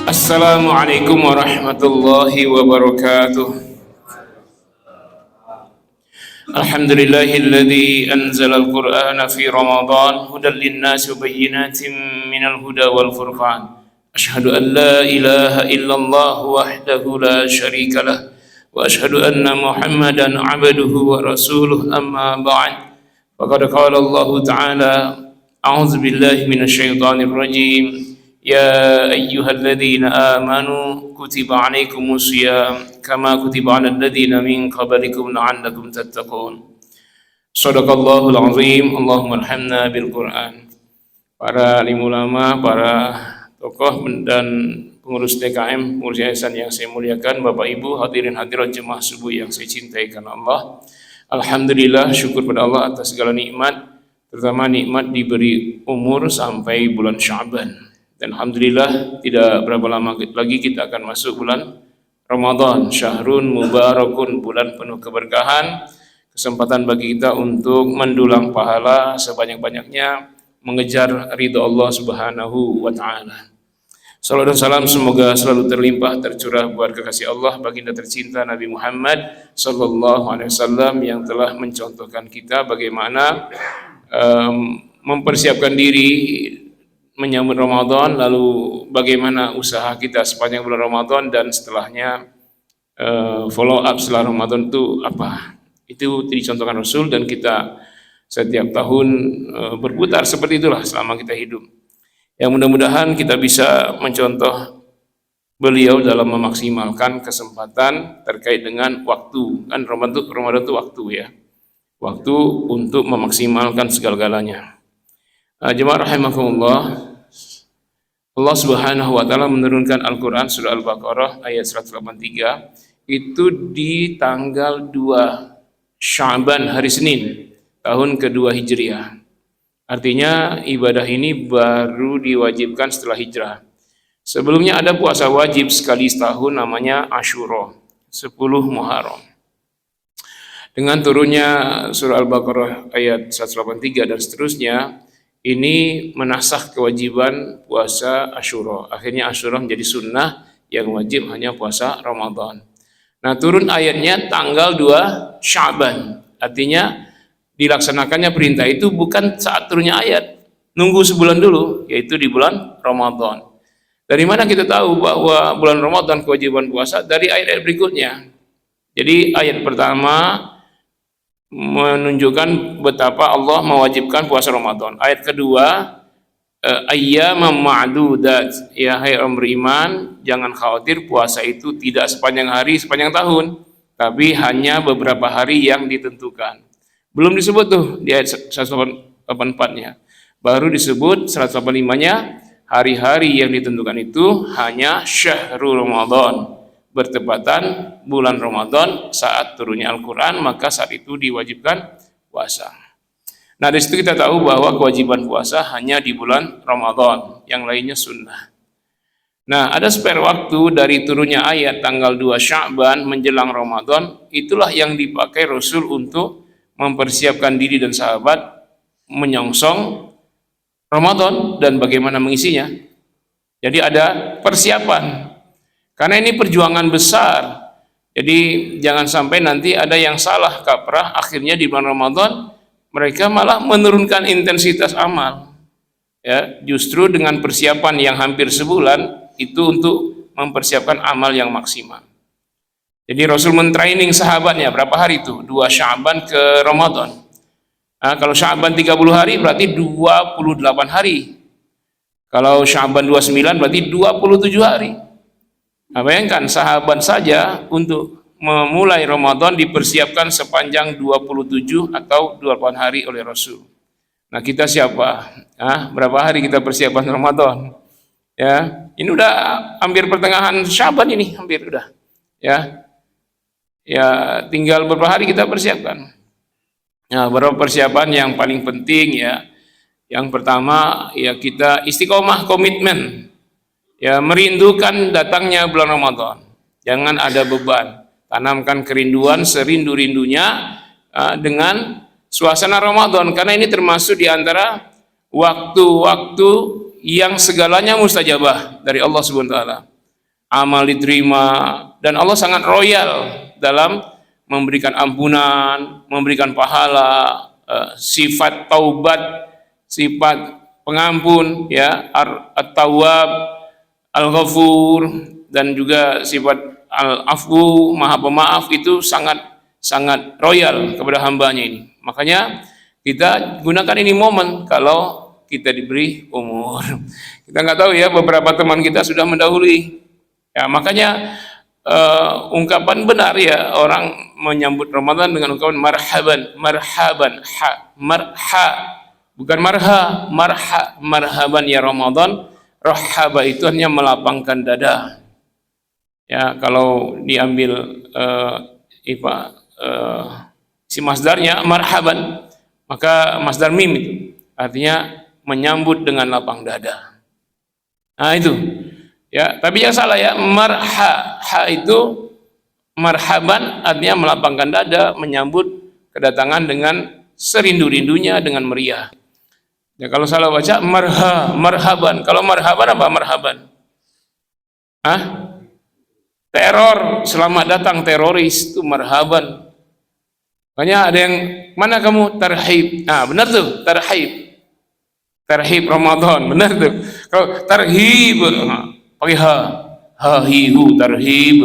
Assalamualaikum warahmatullahi wabarakatuh. Alhamdulillahilladzi anzalal Qur'ana fi Ramadan hudan lin-nasi wa bayyinatin minal huda wal furqan. Asyhadu an la ilaha illallah wahdahu la syarika lah wa asyhadu anna Muhammadan 'abduhu wa rasuluh amma ba'd. Faqad qala Allah Ta'ala a'udzu billahi minasyaitonir rajim. يا أيها الذين آمنوا كتب عليكم الصيام كما كتب على الذين من قبلكم لعلكم تتقون صدق الله العظيم اللهم ارحمنا بالقرآن. Para alim ulama, para tokoh dan pengurus DKM, pengurus yayasan yang saya muliakan, Bapak Ibu hadirin hadirat jemaah subuh yang saya cintai karena Allah. Alhamdulillah, syukur pada Allah atas segala nikmat, terutama nikmat diberi umur sampai bulan Sya'ban. Dan alhamdulillah tidak berapa lama lagi kita akan masuk bulan Ramadan, syahrun mubarakun, bulan penuh keberkahan, kesempatan bagi kita untuk mendulang pahala sebanyak-banyaknya, mengejar ridha Allah Subhanahu wa taala. Salawat dan salam semoga selalu terlimpah tercurah buat kekasih Allah baginda tercinta Nabi Muhammad sallallahu alaihi wasallam yang telah mencontohkan kita bagaimana mempersiapkan diri menyambut Ramadan, lalu bagaimana usaha kita sepanjang bulan Ramadan dan setelahnya follow up setelah Ramadan itu apa. Itu dicontohkan Rasul dan kita setiap tahun berputar seperti itulah selama kita hidup. Yang mudah-mudahan kita bisa mencontoh beliau dalam memaksimalkan kesempatan terkait dengan waktu. Kan Ramadan itu waktu ya. Waktu untuk memaksimalkan segala-galanya. Jemaah rahimakumullah, Allah Subhanahu wa taala menurunkan Al-Qur'an surah Al-Baqarah ayat 183 itu di tanggal 2 Sya'ban hari Senin tahun kedua Hijriah. Artinya ibadah ini baru diwajibkan setelah hijrah. Sebelumnya ada puasa wajib sekali setahun namanya Asyura, 10 Muharram. Dengan turunnya surah Al-Baqarah ayat 183 dan seterusnya, ini menasakh kewajiban puasa Asyura. Akhirnya Asyura menjadi sunnah, yang wajib hanya puasa Ramadan. Nah, turun ayatnya tanggal 2 Sya'ban. Artinya dilaksanakannya perintah itu bukan saat turunnya ayat, nunggu sebulan dulu, yaitu di bulan Ramadan. Dari mana kita tahu bahwa bulan Ramadan kewajiban puasa? Dari ayat-ayat berikutnya. Jadi ayat pertama menunjukkan betapa Allah mewajibkan puasa Ramadan. Ayat kedua, ayyamam ma'dudat, ya hai orang beriman, jangan khawatir puasa itu tidak sepanjang hari, sepanjang tahun, tapi hanya beberapa hari yang ditentukan. Belum disebut tuh di ayat 184-nya. Baru disebut 185-nya, hari-hari yang ditentukan itu hanya syahrul Ramadan, bertepatan bulan Ramadan saat turunnya Al-Quran, maka saat itu diwajibkan puasa. Nah, dari situ kita tahu bahwa kewajiban puasa hanya di bulan Ramadan, yang lainnya sunnah. Nah, ada spare waktu dari turunnya ayat tanggal 2 Sya'ban menjelang Ramadan, itulah yang dipakai Rasul untuk mempersiapkan diri dan sahabat menyongsong Ramadan dan bagaimana mengisinya. Jadi ada persiapan. Karena ini perjuangan besar, jadi jangan sampai nanti ada yang salah kaprah, akhirnya di bulan Ramadan mereka malah menurunkan intensitas amal. Ya, justru dengan persiapan yang hampir sebulan itu untuk mempersiapkan amal yang maksimal. Jadi Rasul mentraining sahabatnya berapa hari itu? 2 Sya'ban ke Ramadan. Nah, kalau Sya'ban 30 hari berarti 28 hari. Kalau Sya'ban 29 berarti 27 hari. Nah, bayangkan sahabat saja untuk memulai Ramadan dipersiapkan sepanjang 27 atau 28 hari oleh Rasul. Nah, kita siapa? Berapa hari kita persiapan Ramadan? Ya, ini udah hampir pertengahan Sya'ban ini, hampir udah. Ya, tinggal beberapa hari kita persiapkan. Nah, beberapa persiapan yang paling penting ya. Yang pertama ya kita istiqomah, komitmen. Ya, merindukan datangnya bulan Ramadan. Jangan ada beban. Tanamkan kerinduan serindu-rindunya dengan suasana Ramadan, karena ini termasuk di antara waktu-waktu yang segalanya mustajabah dari Allah Subhanahu wa taala. amal diterima, dan Allah sangat royal dalam memberikan ampunan, memberikan pahala, sifat taubat, sifat pengampun, ya, at-tawwab, al-ghafur, dan juga sifat al-afwu, maha pemaaf, itu sangat sangat royal kepada hambanya ini. Makanya kita gunakan ini momen kalau kita diberi umur. Kita nggak tahu ya, beberapa teman kita sudah mendahului. Ya, makanya ungkapan benar ya, orang menyambut Ramadan dengan ungkapan marhaban, marhaban, marha, bukan marha, marhaban ya Ramadan. Rahaba itu hanya melapangkan dada. Ya, kalau diambil si masdarnya marhaban, maka masdar mim itu artinya menyambut dengan lapang dada. Nah itu. Ya, tapi yang salah ya, ha itu marhaban artinya melapangkan dada, menyambut kedatangan dengan serindu-rindunya, dengan meriah. Ya, kalau salah baca marhaban. Kalau marhaban apa marhaban? Teror, selamat datang teroris, itu marhaban. Makanya ada yang, mana kamu, tarhib. Nah, benar tuh, tarhib. Tarhib Ramadan, benar tuh. Kalau tarhib, pakai hahihu, tarhib,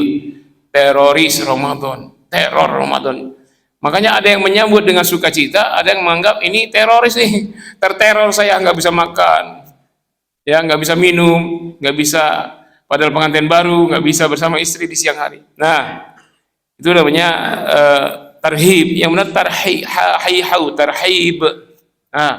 teroris Ramadan, teror Ramadan. Makanya ada yang menyambut dengan sukacita, ada yang menganggap ini teroris nih, terteror saya, nggak bisa makan, ya, nggak bisa minum, nggak bisa, padahal pengantin baru, nggak bisa bersama istri di siang hari. Nah, itu namanya tarhib. Yang benar tarhib, tarhib. Nah,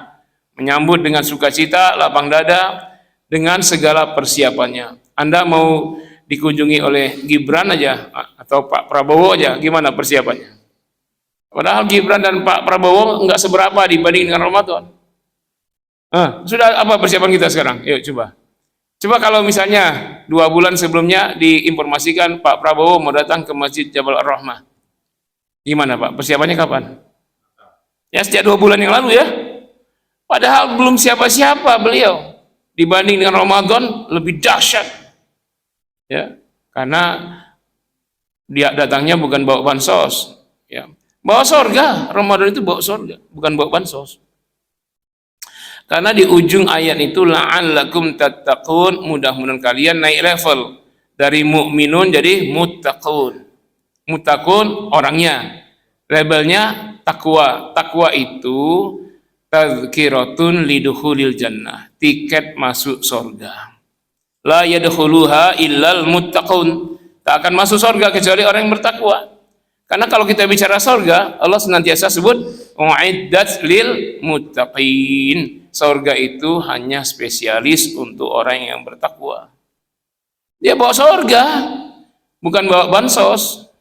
menyambut dengan sukacita, lapang dada, dengan segala persiapannya. Anda mau dikunjungi oleh Gibran aja atau Pak Prabowo aja, gimana persiapannya? Padahal Gibran dan Pak Prabowo nggak seberapa dibanding dengan Ramadan. Sudah apa persiapan kita sekarang? Yuk coba. Coba kalau misalnya 2 bulan sebelumnya diinformasikan Pak Prabowo mau datang ke Masjid Jabal Ar-Rahmah. Gimana Pak? Persiapannya kapan? Ya sejak 2 bulan yang lalu ya. Padahal belum siapa-siapa beliau. Dibanding dengan Ramadan lebih dahsyat. Ya, karena dia datangnya bukan bawa bansos, ya. Bawa sorga. Ramadan itu bawa sorga, bukan bawa bansos. Karena di ujung ayat itu la'allakum tattaqun, mudah-mudahan kalian naik level dari mukminun jadi muttaqun. Muttaqun orangnya, labelnya takwa. Takwa itu tazkiratun lidukhulil jannah, tiket masuk surga. La yadkhuluha illal muttaqun, tak akan masuk surga kecuali orang yang bertakwa. Karena kalau kita bicara surga, Allah senantiasa sebut uiddat lil muttaqin. Surga itu hanya spesialis untuk orang yang bertakwa. Dia bawa surga, bukan bawa bansos,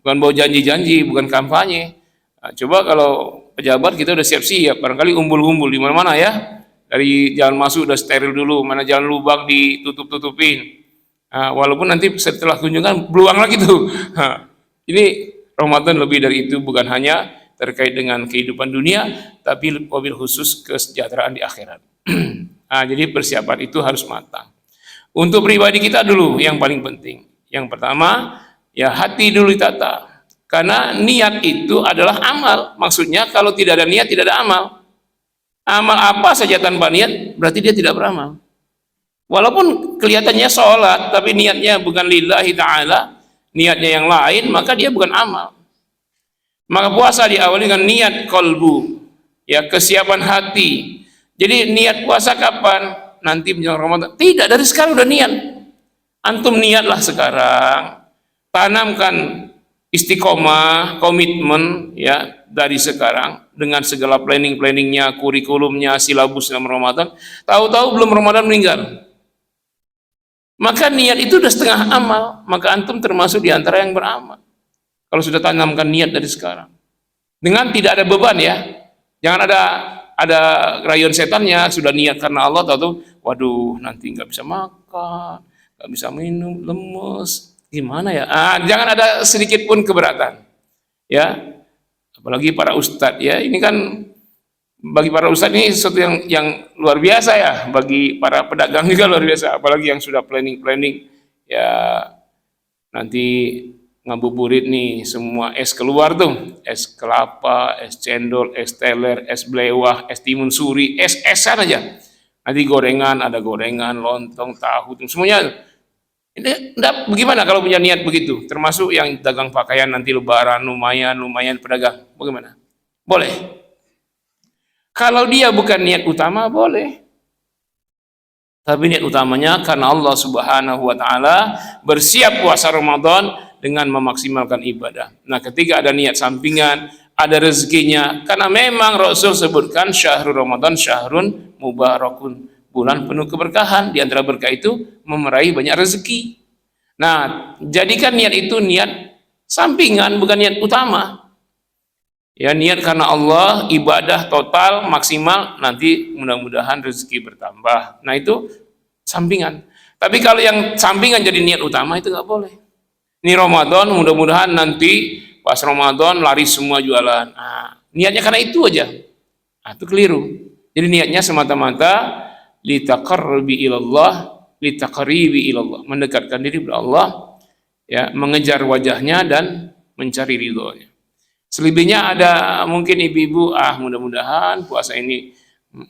bukan bawa janji-janji, bukan kampanye. Nah, coba kalau pejabat kita udah siap-siap, barangkali umbul-umbul di mana-mana ya. Dari jalan masuk udah steril dulu, mana jalan lubang ditutup-tutupin. Walaupun nanti setelah kunjungan beluang lagi tuh. Ini Ramadan lebih dari itu, bukan hanya terkait dengan kehidupan dunia, tapi wabil khusus kesejahteraan di akhirat. Jadi persiapan itu harus matang. Untuk pribadi kita dulu yang paling penting. Yang pertama, ya hati dulu ditata. Karena niat itu adalah amal. Maksudnya kalau tidak ada niat, tidak ada amal. Amal apa saja tanpa niat, berarti dia tidak beramal. Walaupun kelihatannya sholat, tapi niatnya bukan lillahi ta'ala, niatnya yang lain, maka dia bukan amal. Maka puasa diawali dengan niat kolbu, ya, kesiapan hati. Jadi niat puasa kapan? Nanti menjelang Ramadan. Tidak, dari sekarang udah niat. Antum niatlah sekarang, tanamkan istiqomah, komitmen, ya, dari sekarang dengan segala planning-planningnya, kurikulumnya, silabus dalam Ramadan. Tahu-tahu belum Ramadan meninggal. Maka niat itu sudah setengah amal, maka antum termasuk di antara yang beramal. Kalau sudah tanamkan niat dari sekarang, dengan tidak ada beban ya, jangan ada rayuan setannya. Sudah niat karena Allah, tahu-tahu, waduh nanti nggak bisa makan, nggak bisa minum, lemes, gimana ya? Jangan ada sedikit pun keberatan, ya. Apalagi para ustadz ya, ini kan bagi para ustadz ini sesuatu yang luar biasa ya, bagi para pedagang juga luar biasa, apalagi yang sudah planning ya nanti ngabuburit nih, semua es keluar tuh, es kelapa, es cendol, es teler, es belewah, es timun suri, es-esan aja. Nanti gorengan, ada gorengan, lontong, tahu, semuanya. Ini enggak, bagaimana kalau punya niat begitu? Termasuk yang dagang pakaian nanti lebaran, lumayan pedagang. Bagaimana? Boleh. Kalau dia bukan niat utama, boleh. Tapi niat utamanya karena Allah Subhanahu wa taala, bersiap puasa Ramadan dengan memaksimalkan ibadah. Nah, ketika ada niat sampingan, ada rezekinya, karena memang Rasul sebutkan syahrul Ramadan syahrun mubarakun, bulan penuh keberkahan. Di antara berkah itu memeraih banyak rezeki. Nah, jadikan niat itu niat sampingan, bukan niat utama. Ya, niat karena Allah, ibadah total maksimal, nanti mudah-mudahan rezeki bertambah. Nah, itu sampingan. Tapi kalau yang sampingan jadi niat utama, itu nggak boleh. Ini Ramadan, mudah-mudahan nanti pas Ramadan laris semua jualan. Nah, niatnya karena itu aja. Nah, itu keliru. Jadi niatnya semata-mata litaqarrubi ilallah, litaqribi ilallah, mendekatkan diri kepada Allah, ya, mengejar wajahnya dan mencari ridhonya. Selebihnya ada mungkin ibu-ibu, mudah-mudahan puasa ini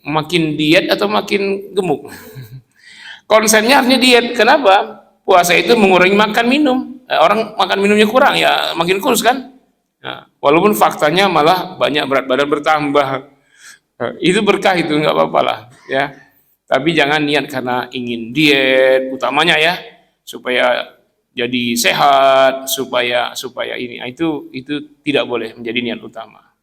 makin diet atau makin gemuk. Konsennya harusnya diet. Kenapa? Puasa itu mengurangi makan minum. Orang makan minumnya kurang, ya makin kurus kan. Nah, walaupun faktanya malah banyak berat badan bertambah. Itu berkah, itu nggak apa-apa lah, ya. Tapi jangan niat karena ingin diet utamanya, ya, supaya jadi sehat, supaya ini. Itu tidak boleh menjadi niat utama.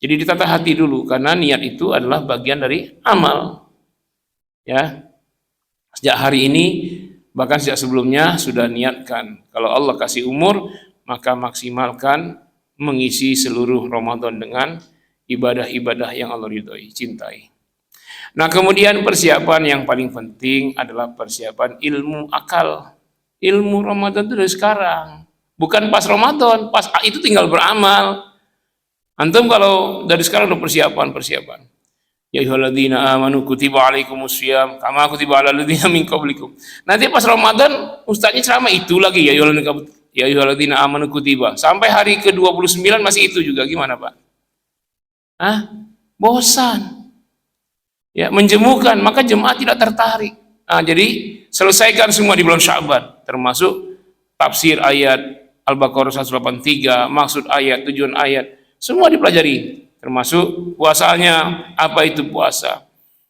Jadi ditata hati dulu, karena niat itu adalah bagian dari amal. Ya. Sejak hari ini, bahkan sejak sebelumnya sudah niatkan. Kalau Allah kasih umur, maka maksimalkan mengisi seluruh Ramadan dengan ibadah-ibadah yang Allah ridhoi, cintai. Nah, kemudian persiapan yang paling penting adalah persiapan ilmu akal. Ilmu Ramadan itu dari sekarang, bukan pas Ramadan. Pas itu tinggal beramal. Antum kalau dari sekarang udah persiapan. Ya ayyuhalladzina amanu kutiba alaikumusiyam kama kutiba alal ladzina min qablikum. Nanti pas Ramadan ustaznya ceramah itu lagi, ya ayyuhalladzina amanu kutiba. Sampai hari ke-29 masih itu juga, gimana, Pak? Bosan. Ya, menjemukan, maka jemaah tidak tertarik. Nah, jadi selesaikan semua di bulan Sya'ban, termasuk tafsir ayat Al-Baqarah 183, maksud ayat, tujuan ayat, semua dipelajari, termasuk puasanya, apa itu puasa,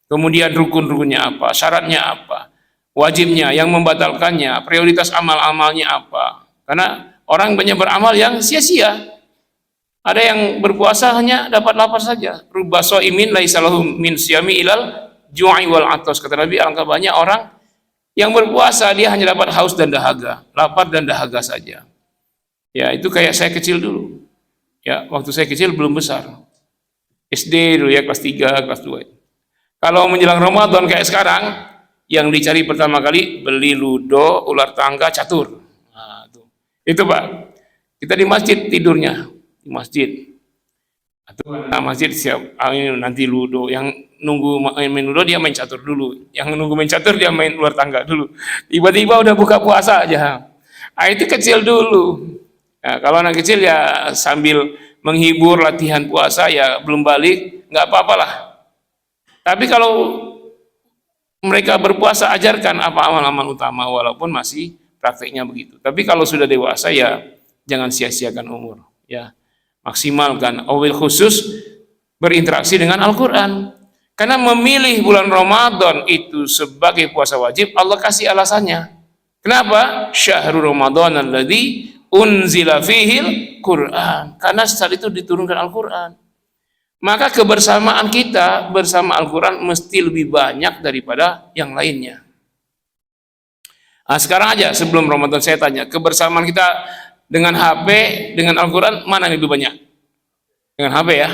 kemudian rukun-rukunnya apa, syaratnya apa, wajibnya, yang membatalkannya, prioritas amal-amalnya apa. Karena orang banyak beramal yang sia-sia. Ada yang berpuasa hanya dapat lapar saja. Rubba shaimin laisa lahu min siyami ilal ju'i wal atas. Kata Nabi, alangkah banyak orang yang berpuasa dia hanya dapat haus dan dahaga, lapar dan dahaga saja. Ya, itu kayak saya kecil dulu. Ya, waktu saya kecil belum besar. SD dulu, ya, kelas 3, kelas 2. Kalau menjelang Ramadan kayak sekarang, yang dicari pertama kali beli ludo, ular tangga, catur. Nah, itu Pak. Kita di masjid tidurnya, di masjid. Atau masjid siap nanti ludo, yang nunggu main ludo dia main catur dulu, yang nunggu main catur dia main ular tangga dulu. Tiba-tiba udah buka puasa aja. Itu kecil dulu. Nah, kalau anak kecil ya sambil menghibur latihan puasa, ya belum balik, nggak apa-apalah. Tapi kalau mereka berpuasa, ajarkan apa amal-amal utama walaupun masih prakteknya begitu. Tapi kalau sudah dewasa, ya jangan sia-siakan umur, ya. Maksimalkan, awil khusus berinteraksi dengan Al-Quran. Karena memilih bulan Ramadan itu sebagai puasa wajib, Allah kasih alasannya. Kenapa? Syahrul Ramadan alladzi unzila fihil Quran. Karena saat itu diturunkan Al-Quran. Maka kebersamaan kita bersama Al-Quran mesti lebih banyak daripada yang lainnya. Nah, sekarang aja sebelum Ramadan saya tanya, kebersamaan kita dengan HP, dengan Al-Quran, mana yang lebih banyak? Dengan HP, ya.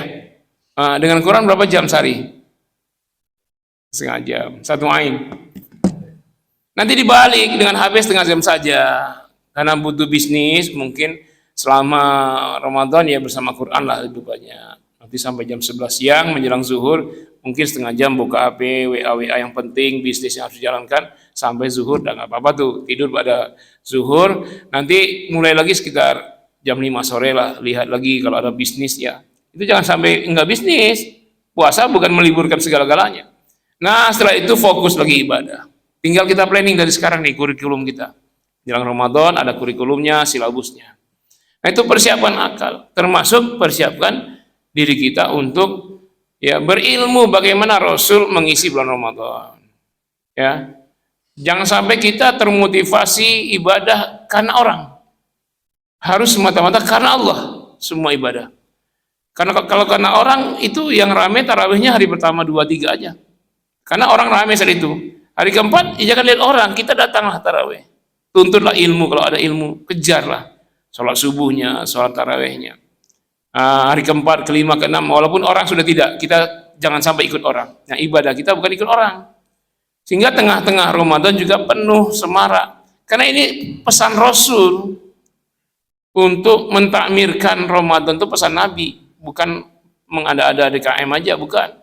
Dengan Quran berapa jam sehari? Setengah jam, 1 ain. Nanti dibalik, dengan HP setengah jam saja. Karena butuh bisnis, mungkin selama Ramadan ya bersama Quran lah lebih banyak. Nanti sampai jam 11 siang menjelang zuhur, mungkin setengah jam buka HP, WA yang penting, bisnisnya harus dijalankan sampai zuhur, dan nggak apa-apa tuh tidur pada zuhur. Nanti mulai lagi sekitar jam 5 sore lah, lihat lagi kalau ada bisnis ya. Itu jangan sampai nggak bisnis. Puasa bukan meliburkan segala-galanya. Nah, setelah itu fokus lagi ibadah. Tinggal kita planning dari sekarang nih kurikulum kita. Jelang Ramadan ada kurikulumnya, silabusnya. Nah, itu persiapan akal, termasuk persiapkan diri kita untuk ya berilmu bagaimana Rasul mengisi bulan Ramadan. Ya. Jangan sampai kita termotivasi ibadah karena orang. Harus semata-mata karena Allah semua ibadah. Karena kalau karena orang itu yang rame tarawihnya hari pertama 2, 3 aja. Karena orang rame saat itu. Hari keempat ya jangan lihat orang, kita datanglah tarawih. Tuntutlah ilmu kalau ada ilmu, kejarlah. Sholat subuhnya, sholat tarawihnya. Hari keempat, kelima, keenam, walaupun orang sudah tidak, kita jangan sampai ikut orang. Nah, ibadah kita bukan ikut orang. Sehingga tengah-tengah Ramadan juga penuh semarak. Karena ini pesan Rasul untuk mentakmirkan Ramadan itu pesan Nabi, bukan mengada-ada DKM aja, bukan.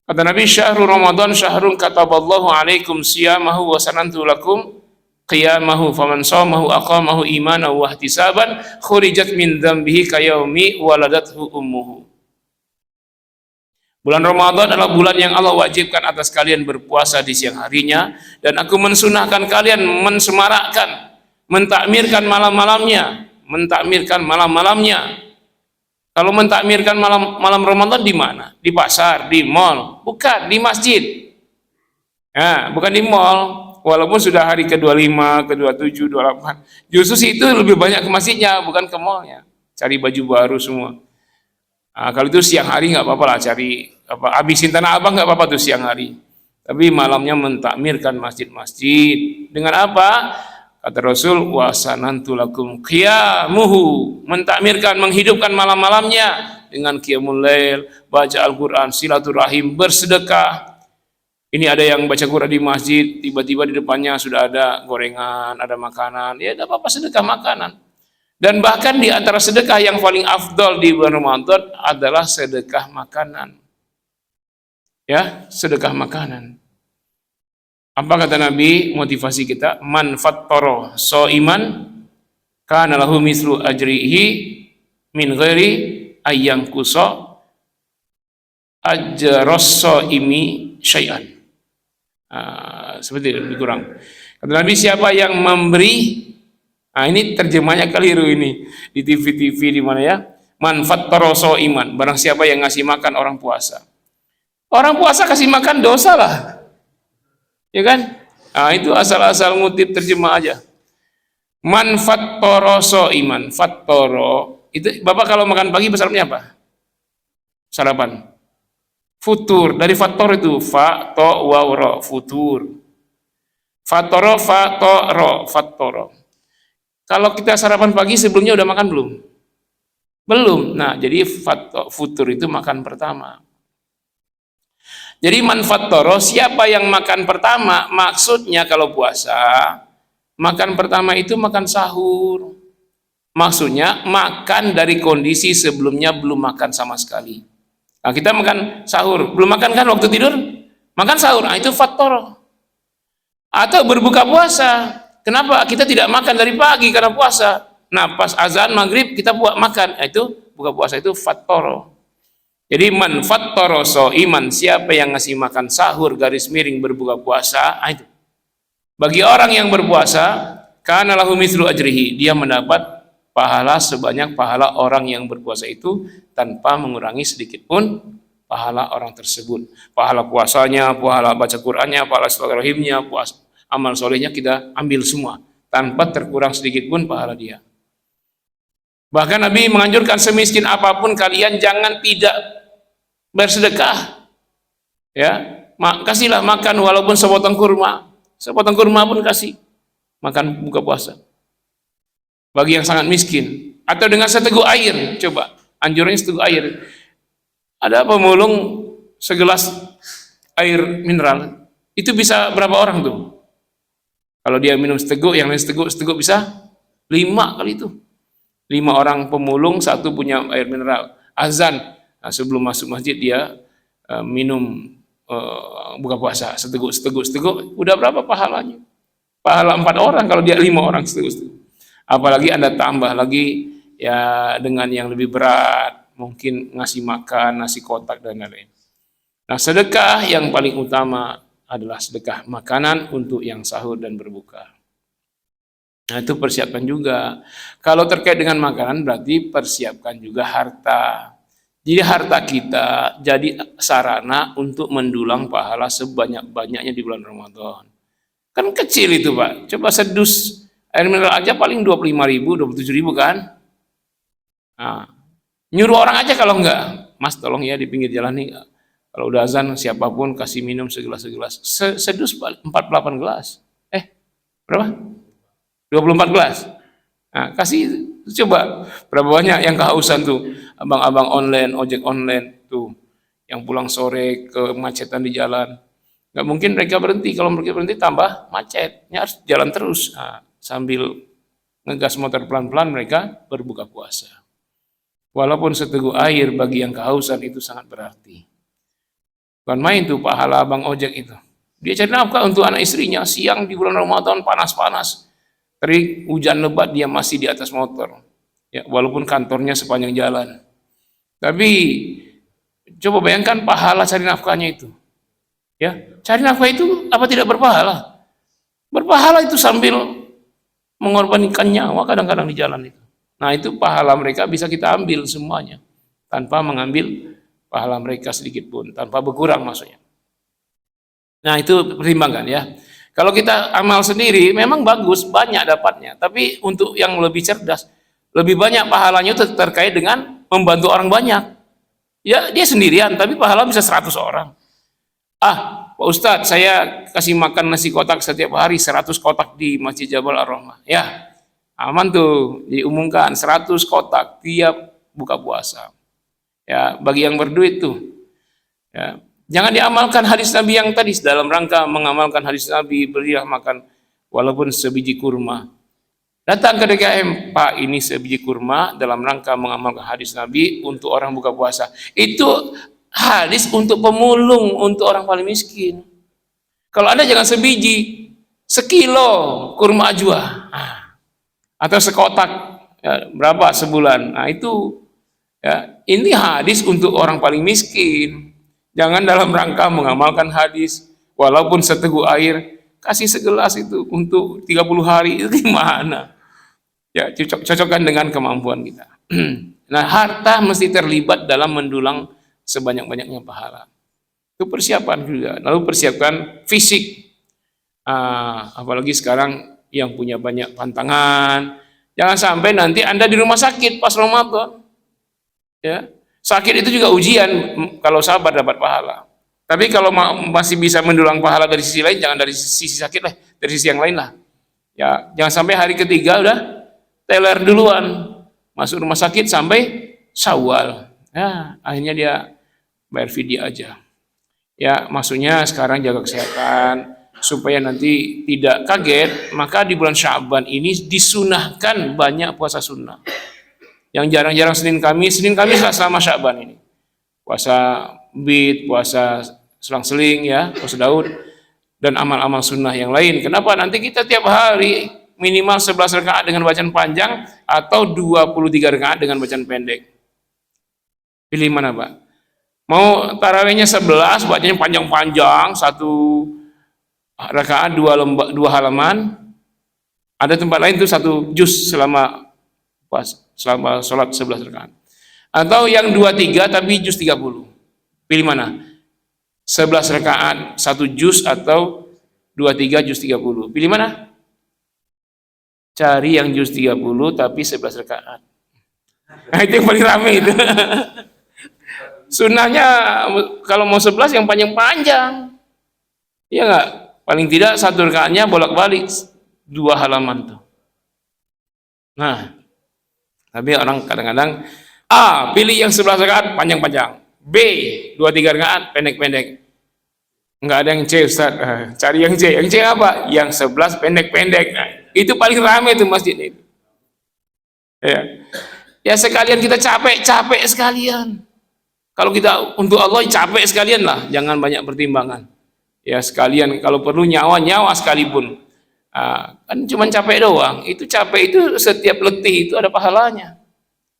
Kata Nabi, syahrul Ramadan syahrun kataballahu alaikum siyamahu wa sanantu lakum qiyamahu faman shamahu aqamahu imanan wa ihtisaban khurijat min dzambihi kayaumi waladathu ummuhu. Bulan Ramadan adalah bulan yang Allah wajibkan atas kalian berpuasa di siang harinya, dan aku mensunahkan kalian mensemarakkan, mentakmirkan malam-malamnya, Kalau mentakmirkan malam Ramadan di mana? Di pasar, di mall, bukan di masjid. Nah, bukan di mall. Walaupun sudah hari ke-25, ke-27, 28, justru itu lebih banyak ke masjidnya, bukan ke mallnya. Cari baju baru semua. Nah, kalau itu siang hari nggak apa-apa lah, cari habisin Tanah Abang nggak apa-apa tuh siang hari. Tapi malamnya mentakmirkan masjid-masjid dengan apa? Kata Rasul, wasanantu lakum qiyamuhu, mentakmirkan, menghidupkan malam-malamnya dengan qiyamul lail, baca Al-Quran, silaturahim, bersedekah. Ini ada yang baca Quran di masjid, tiba-tiba di depannya sudah ada gorengan, ada makanan, ya tidak apa-apa, sedekah makanan. Dan bahkan di antara sedekah yang paling afdal di bulan Ramadan adalah sedekah makanan. Ya, sedekah makanan. Apa kata Nabi motivasi kita? Man fattara shaiman kana lahu mislu ajrihi min ghairi ayyang kusa ajras shaimi syai'an. Seperti itu, lebih kurang. Kata Nabi, siapa yang memberi, ini terjemahnya keliru ini di TV-TV di mana ya? Man fattara shaiman, barang siapa yang ngasih makan orang puasa. Orang puasa kasih makan dosa lah. Ya kan? Itu asal-asal ngutip terjemah aja. Man fattara shaiman, fattara itu Bapak kalau makan pagi besarnya apa? Sarapan. Futur, dari fator itu fa to wa ra, futur. Fatoro fa to ro, fatoro. Kalau kita sarapan pagi sebelumnya udah makan belum? Belum. Nah, jadi futur itu makan pertama. Jadi man fatoro, siapa yang makan pertama, maksudnya kalau puasa makan pertama itu makan sahur. Maksudnya makan dari kondisi sebelumnya belum makan sama sekali. Nah, kita makan sahur, belum makan kan waktu tidur? Makan sahur, itu fattoro. Atau berbuka puasa. Kenapa kita tidak makan dari pagi karena puasa? Nah, pas azan maghrib kita buat makan, itu buka puasa, itu fattoro. Jadi man fattoro shaiman, siapa yang ngasih makan sahur garis miring berbuka puasa, itu. Bagi orang yang berpuasa, kana lahu mithlu ajrihi, dia mendapat pahala sebanyak pahala orang yang berpuasa itu tanpa mengurangi sedikit pun pahala orang tersebut. Pahala puasanya, pahala baca Qur'annya, pahala silaturahimnya, amal solehnya kita ambil semua tanpa terkurang sedikit pun pahala dia. Bahkan Nabi menganjurkan semiskin apapun kalian jangan tidak bersedekah. Ya, kasihlah makan walaupun sepotong kurma. Sepotong kurma pun kasih. Makan buka puasa. Bagi yang sangat miskin, atau dengan seteguk air, coba anjurannya seteguk air. Ada pemulung segelas air mineral, itu bisa berapa orang tuh? Kalau dia minum seteguk, yang lain seteguk bisa 5 kali itu. 5 orang pemulung, satu punya air mineral. Azan, sebelum masuk masjid dia minum buka puasa seteguk, udah berapa pahalanya? Pahala 4 orang kalau dia 5 orang seteguk. Apalagi Anda tambah lagi ya dengan yang lebih berat, mungkin ngasih makan, nasi kotak dan lain-lain. Nah, sedekah yang paling utama adalah sedekah makanan untuk yang sahur dan berbuka. Nah, itu persiapkan juga. Kalau terkait dengan makanan berarti persiapkan juga harta. Jadi harta kita jadi sarana untuk mendulang pahala sebanyak-banyaknya di bulan Ramadan. Kan kecil itu, Pak. Coba sedus air mineral aja paling 25.000, 27.000 kan? Nah, nyuruh orang aja kalau enggak, Mas tolong ya di pinggir jalan nih, kalau udah azan siapapun kasih minum segelas-segelas. Sedus 48 gelas. Berapa? 24 gelas. Nah, kasih coba berapa banyak yang kehausan tuh, abang-abang online, ojek online tuh, yang pulang sore kemacetan di jalan. Nggak mungkin mereka berhenti, kalau mereka berhenti tambah macetnya, harus jalan terus. Nah, sambil ngegas motor pelan-pelan mereka berbuka puasa. Walaupun seteguk air bagi yang kehausan itu sangat berarti. Bukan main tuh pahala abang ojek itu. Dia cari nafkah untuk anak istrinya, siang di bulan Ramadan panas-panas. Terik, hujan lebat dia masih di atas motor. Ya, walaupun kantornya sepanjang jalan. Tapi coba bayangkan pahala cari nafkahnya itu. Ya, cari nafkah itu apa tidak berpahala? Berpahala itu sambil mengorbankan nyawa kadang-kadang di jalan itu. Nah, itu pahala mereka bisa kita ambil semuanya tanpa mengambil pahala mereka sedikit pun, tanpa berkurang maksudnya. Nah, itu pertimbangkan ya. Kalau kita amal sendiri memang bagus, banyak dapatnya, tapi untuk yang lebih cerdas, lebih banyak pahalanya itu terkait dengan membantu orang banyak. Ya, dia sendirian tapi pahala bisa 100 orang. Pak Ustadz, saya kasih makan nasi kotak setiap hari 100 kotak di Masjid Jabal Ar-Rahmah. Ya, aman tuh, diumumkan 100 kotak tiap buka puasa. Ya, bagi yang berduit tuh. Ya, jangan diamalkan hadis Nabi yang tadi, dalam rangka mengamalkan hadis Nabi, berilah makan walaupun sebiji kurma. Datang ke DKM, Pak, ini sebiji kurma dalam rangka mengamalkan hadis Nabi untuk orang buka puasa. Itu hadis untuk pemulung, untuk orang paling miskin. Kalau Anda jangan sebiji, sekilo kurma ajwa, atau sekotak, ya, berapa sebulan. Nah, itu ya, ini hadis untuk orang paling miskin. Jangan dalam rangka mengamalkan hadis, walaupun seteguk air, kasih segelas itu untuk 30 hari, itu gimana? Ya, cocokkan dengan kemampuan kita. Nah, harta mesti terlibat dalam mendulang sebanyak-banyaknya pahala. Itu persiapan juga. Lalu persiapkan fisik. Apalagi sekarang yang punya banyak pantangan. Jangan sampai nanti Anda di rumah sakit pas Ramadan. Ya. Sakit itu juga ujian, kalau sabar dapat pahala. Tapi kalau masih bisa mendulang pahala dari sisi lain, jangan dari sisi sakit lah, dari sisi yang lain lah. Ya, jangan sampai hari ketiga udah teler duluan, masuk rumah sakit sampai Syawal. Ya, akhirnya dia bayar fidyah aja. Ya, maksudnya sekarang jaga kesehatan supaya nanti tidak kaget. Maka di bulan Sya'ban ini disunahkan banyak puasa sunnah. Yang jarang-jarang Senin Kamis selama Sya'ban ini. Puasa bid, puasa selang-seling ya, puasa Daud, dan amal-amal sunnah yang lain. Kenapa? Nanti kita tiap hari minimal 11 rakaat dengan bacaan panjang atau 23 rakaat dengan bacaan pendek. Pilih mana, Pak? Mau tarawihnya 11, bacanya panjang-panjang, 1 rakaat 2 halaman. Ada tempat lain tuh 1 juz selama sholat 11 rakaat. Atau yang 23 tapi juz 30. Pilih mana? 11 rakaat 1 juz atau 23 juz 30. Pilih mana? Cari yang juz 30 tapi 11 rakaat. Nah, itu yang paling rame itu. Sunnahnya kalau mau 11 yang panjang-panjang. Iya enggak? Paling tidak 1 rakaatnya bolak-balik 2 halaman tuh. Nah, tapi orang kadang-kadang pilih yang 11 rakaat panjang-panjang. B, 2-3 rakaat pendek-pendek. Enggak ada yang C, Ustaz. Cari yang C. Yang C apa? Yang 11 pendek-pendek. Nah, itu paling ramai itu masjid itu. Ya. Ya sekalian kita capek sekalian. Kalau kita untuk Allah capek sekalian lah, jangan banyak pertimbangan. Ya sekalian kalau perlu nyawa sekalipun. Kan cuma capek doang. Itu capek itu setiap letih itu ada pahalanya.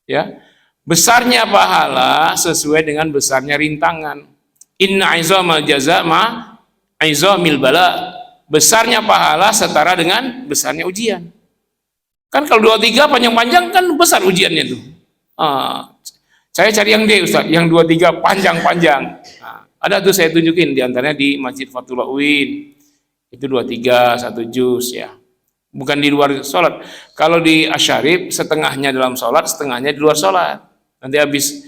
Ya. Besarnya pahala sesuai dengan besarnya rintangan. Inna izamal jaza ma izamil bala. Besarnya pahala setara dengan besarnya ujian. Kan kalau 23 panjang-panjang kan besar ujiannya tuh. Saya cari yang D Ustaz, yang 23 panjang-panjang. Ada tuh saya tunjukin diantaranya di Masjid Fatullah Uin. Itu 23 satu juz ya. Bukan di luar sholat. Kalau di Asyarif setengahnya dalam sholat, setengahnya di luar sholat. Nanti habis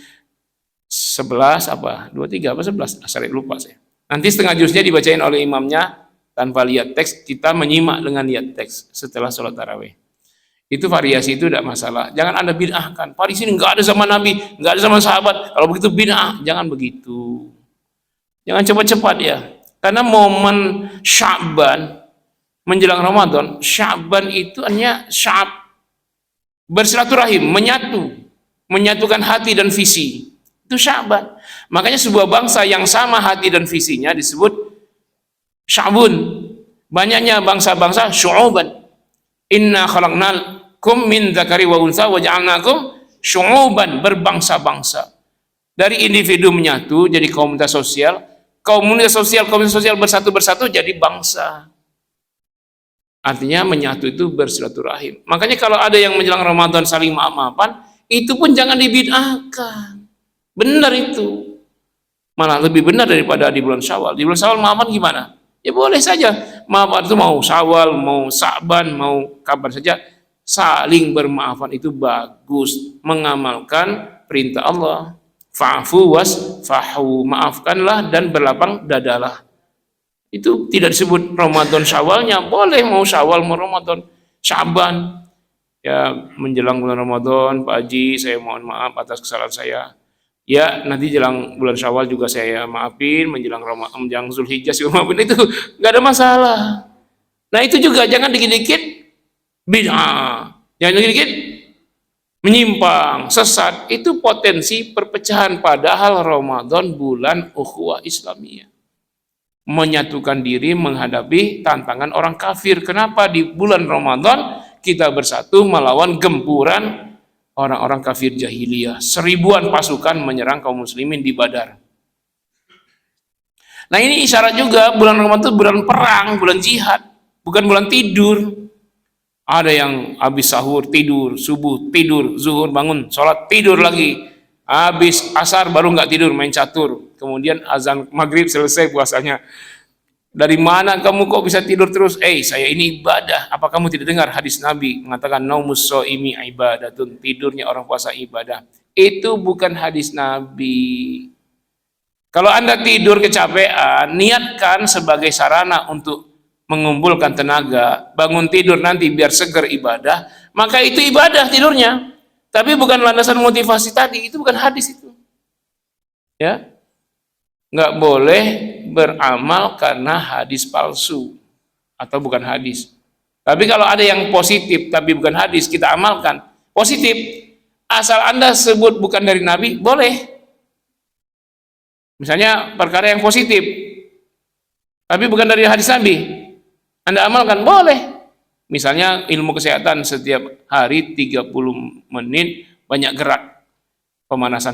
11 apa? 23 apa 11? Asyarif lupa saya. Nanti setengah juznya dibacain oleh imamnya tanpa lihat teks, kita menyimak dengan lihat teks setelah sholat tarawih. Itu variasi itu tidak masalah. Jangan Anda bid'ahkan. Pak di sini nggak ada sama Nabi, nggak ada sama sahabat. Kalau begitu bid'ah, jangan begitu. Jangan cepat-cepat ya. Karena momen Sya'ban menjelang Ramadan, Sya'ban itu hanya bersilaturahim, menyatukan hati dan visi. Itu Sya'ban. Makanya sebuah bangsa yang sama hati dan visinya disebut Sya'bun. Banyaknya bangsa-bangsa syu'uban. Inna khalaqnakum min dzakari wa unsa wa ja'alnakum syu'uban, berbangsa-bangsa. Dari individu menyatu jadi komunitas sosial bersatu jadi bangsa. Artinya menyatu itu bersilaturahim. Makanya kalau ada yang menjelang Ramadan saling maaf-maafan, itu pun jangan dibid'ahkan. Benar itu. Malah lebih benar daripada di bulan Syawal. Di bulan Syawal maafan gimana? Ya boleh saja. Maafan itu mau Syawal, mau Sa'ban, mau kapan saja, saling bermaafan itu bagus, mengamalkan perintah Allah. Fa'fu wasfahu, maafkanlah dan berlapang dadalah. Itu tidak disebut Ramadan Syawalnya, boleh mau Syawal mau Ramadan, Syaban. Ya menjelang bulan Ramadan, Pak Haji, saya mohon maaf atas kesalahan saya. Ya nanti jelang bulan Syawal juga saya maafin, menjelang Ramadan, menjelang Zulhijjah saya maafin, itu nggak ada masalah. Nah itu juga jangan dikit-dikit bid'ah, jangan dikit-dikit menyimpang, sesat. Itu potensi perpecahan, padahal Ramadan bulan ukhuwah Islamiyah, menyatukan diri menghadapi tantangan orang kafir. Kenapa di bulan Ramadan kita bersatu melawan gempuran orang-orang kafir jahiliyah? 1000-an pasukan menyerang kaum muslimin di Badar. Nah ini isyarat juga bulan Ramadan itu bulan perang, bulan jihad, bukan bulan tidur. Ada yang habis sahur tidur, subuh tidur, zuhur bangun sholat tidur lagi, habis asar baru nggak tidur main catur, kemudian azan maghrib selesai puasanya. Dari mana kamu kok bisa tidur terus? Saya ini ibadah. Apa kamu tidak dengar hadis Nabi mengatakan naumus shaimi ibadatun, tidurnya orang puasa ibadah. Itu bukan hadis Nabi. Kalau Anda tidur kecapean, niatkan sebagai sarana untuk mengumpulkan tenaga, bangun tidur nanti biar seger ibadah, maka itu ibadah tidurnya. Tapi bukan landasan motivasi tadi, itu bukan hadis itu. Ya. Nggak boleh beramal karena hadis palsu atau bukan hadis. Tapi kalau ada yang positif tapi bukan hadis, kita amalkan. Positif, asal Anda sebut bukan dari Nabi, boleh. Misalnya perkara yang positif tapi bukan dari hadis Nabi, Anda amalkan, boleh. Misalnya ilmu kesehatan, setiap hari 30 menit banyak gerak, pemanasan.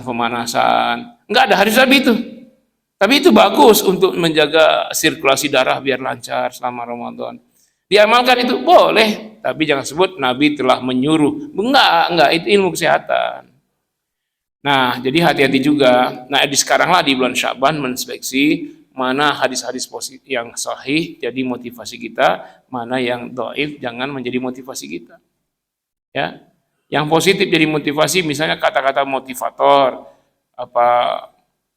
Enggak ada hadis Nabi itu. Tapi itu bagus untuk menjaga sirkulasi darah biar lancar selama Ramadan. Diamalkan itu boleh, tapi jangan sebut Nabi telah menyuruh. Enggak, itu ilmu kesehatan. Nah, jadi hati-hati juga. Nah, sekaranglah di bulan Sya'ban menseleksi mana hadis-hadis positif yang sahih jadi motivasi kita, mana yang dhaif jangan menjadi motivasi kita. Ya. Yang positif jadi motivasi, misalnya kata-kata motivator, apa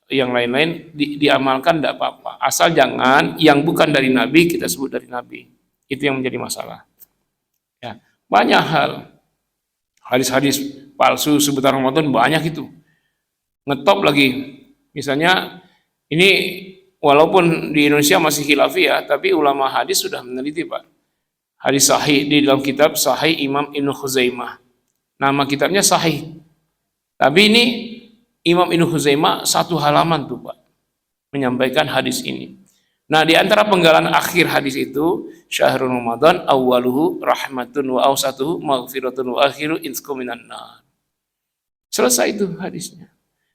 yang lain-lain diamalkan tidak apa-apa. Asal jangan yang bukan dari Nabi kita sebut dari Nabi. Itu yang menjadi masalah. Ya, banyak hal. Hadis-hadis palsu seputar Ramadan banyak itu. Ngetop lagi. Misalnya ini walaupun di Indonesia masih khilafi ya, tapi ulama hadis sudah meneliti, Pak. Hadis sahih di dalam kitab Sahih Imam Ibnu Khuzaimah. Nama kitabnya Sahih. Tapi ini Imam Ibnu Khuzaimah 1 halaman tuh Pak menyampaikan hadis ini. Nah, di antara penggalan akhir hadis itu, syahrul Ramadan awwaluhu rahmatun wa awsatuhu maghfiratun wa akhiru insqu minan nar. Selesai itu hadisnya.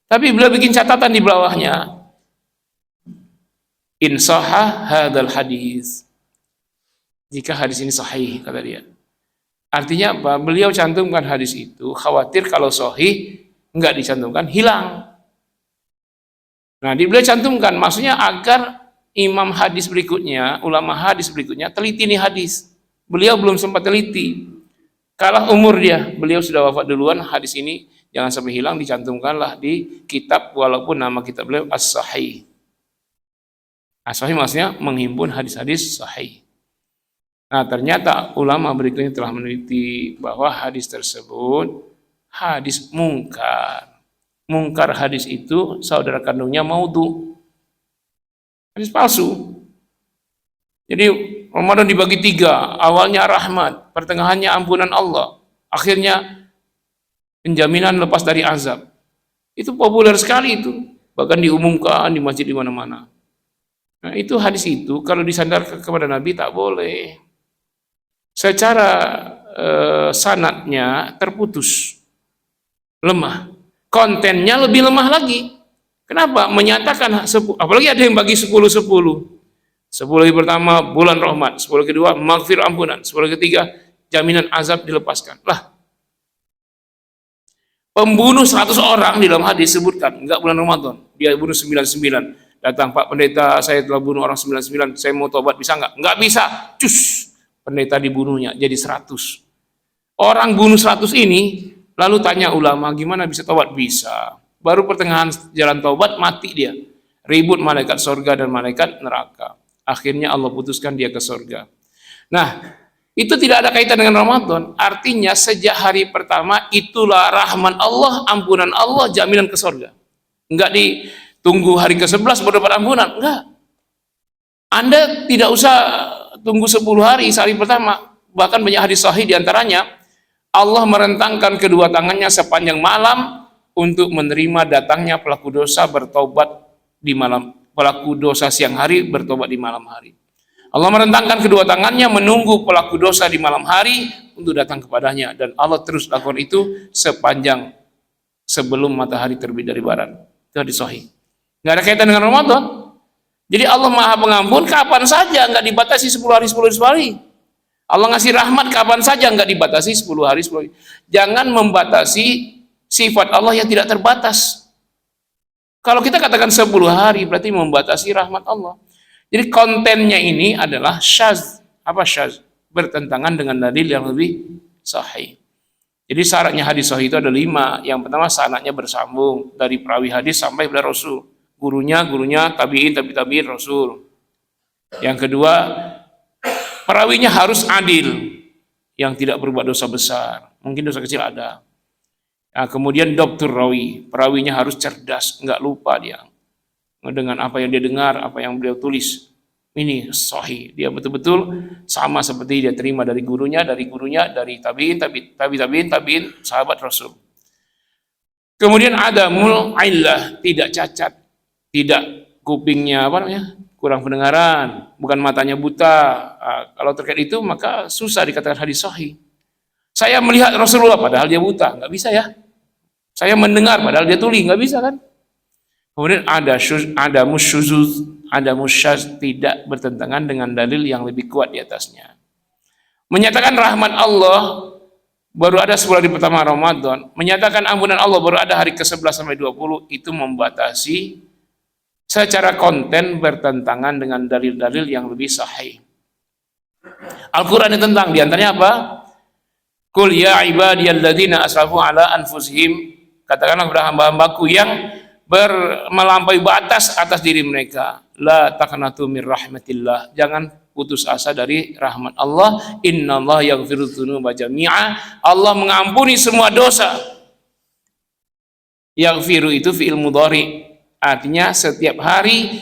Tapi beliau bikin catatan di bawahnya. In sahha hadzal hadis. Jika hadis ini sahih, kata dia. Artinya apa? Beliau cantumkan hadis itu, khawatir kalau sahih enggak dicantumkan hilang. Nah, beliau cantumkan maksudnya agar imam hadis berikutnya, ulama hadis berikutnya teliti nih hadis. Beliau belum sempat teliti. Kalah umur dia. Beliau sudah wafat duluan, hadis ini jangan sampai hilang, dicantumkanlah di kitab walaupun nama kitab beliau As-Sahih. As-Sahih maksudnya menghimpun hadis-hadis sahih. Nah, ternyata ulama berikutnya telah meneliti bahwa hadis tersebut hadis mungkar. Mungkar hadis itu saudara kandungnya maudhu. Hadis palsu. Jadi Ramadan dibagi 3, awalnya rahmat, pertengahannya ampunan Allah, akhirnya penjaminan lepas dari azab. Itu populer sekali itu, bahkan diumumkan di masjid di mana-mana. Nah, itu hadis itu kalau disandarkan kepada Nabi tak boleh. Secara sanadnya terputus, lemah. Kontennya lebih lemah lagi. Kenapa? Menyatakan, apalagi ada yang bagi 10-10. 10 hari pertama bulan rahmat, 10 kedua maghfir ampunan, 10 ketiga jaminan azab dilepaskan. Lah, pembunuh 100 orang di dalam hadis disebutkan, enggak bulan Ramadan, dia bunuh 99. Datang, Pak Pendeta, saya telah bunuh orang 99, saya mau tobat, bisa enggak? Enggak bisa. Cus, pendeta dibunuhnya jadi 100. Orang bunuh 100 ini, lalu tanya ulama, gimana bisa tobat? Bisa. Baru pertengahan jalan taubat, mati dia. Ribut malaikat surga dan malaikat neraka. Akhirnya Allah putuskan dia ke surga. Nah, itu tidak ada kaitan dengan Ramadan. Artinya sejak hari pertama itulah rahman Allah, ampunan Allah, jaminan ke surga. Enggak ditunggu hari ke-11 baru dapat ampunan. Enggak. Anda tidak usah tunggu 10 hari sehari pertama. Bahkan banyak hadis sahih diantaranya, Allah merentangkan kedua tangannya sepanjang malam untuk menerima datangnya pelaku dosa bertobat di malam. Pelaku dosa siang hari bertobat di malam hari. Allah merentangkan kedua tangannya menunggu pelaku dosa di malam hari untuk datang kepadanya, dan Allah terus lakukan itu sepanjang sebelum matahari terbit dari barat. Itu hadis sahih. Nggak ada kaitan dengan Ramadan. Jadi Allah Maha Pengampun kapan saja, nggak dibatasi 10 hari 10 hari. Allah ngasih rahmat kapan saja, nggak dibatasi 10 hari 10 hari. Jangan membatasi sifat Allah yang tidak terbatas. Kalau kita katakan 10 hari berarti membatasi rahmat Allah. Jadi kontennya ini adalah syaz. Apa syaz? Bertentangan dengan dalil yang lebih sahih. Jadi syaratnya hadis sahih itu ada 5. Yang pertama sanadnya bersambung dari perawi hadis sampai kepada Rasul. Gurunya, tabi'in, Rasul. Yang kedua, perawinya harus adil, yang tidak berbuat dosa besar. Mungkin dosa kecil ada. Nah, kemudian dokter rawi, perawinya harus cerdas, nggak lupa dia dengan apa yang dia dengar, apa yang beliau tulis. Ini sahih, dia betul-betul sama seperti dia terima dari gurunya, dari tabiin, sahabat Rasul. Kemudian ada mul'illah, tidak cacat, tidak kupingnya kurang pendengaran, bukan matanya buta. Nah, kalau terkait itu maka susah dikatakan hadis sahih. Saya melihat Rasulullah padahal dia buta, nggak bisa ya. Saya mendengar padahal dia tuli, nggak bisa kan. Kemudian ada musyaz, tidak bertentangan dengan dalil yang lebih kuat di atasnya. Menyatakan rahmat Allah baru ada 10 hari pertama Ramadan, menyatakan ampunan Allah baru ada hari ke-11 sampai 20, itu membatasi secara konten bertentangan dengan dalil-dalil yang lebih sahih. Al-Quran tentang diantaranya apa? Qul ya ibadiyalladzina asrafu ala anfusihim, katakanlah kepada hamba-hambaku yang melampaui batas atas diri mereka, la taqnatu mir rahmatillah, jangan putus asa dari rahmat Allah. Innallaha yaghfiru dzunuba jami'a, Allah mengampuni semua dosa. Yaghfiru itu fi'il mudhari, artinya setiap hari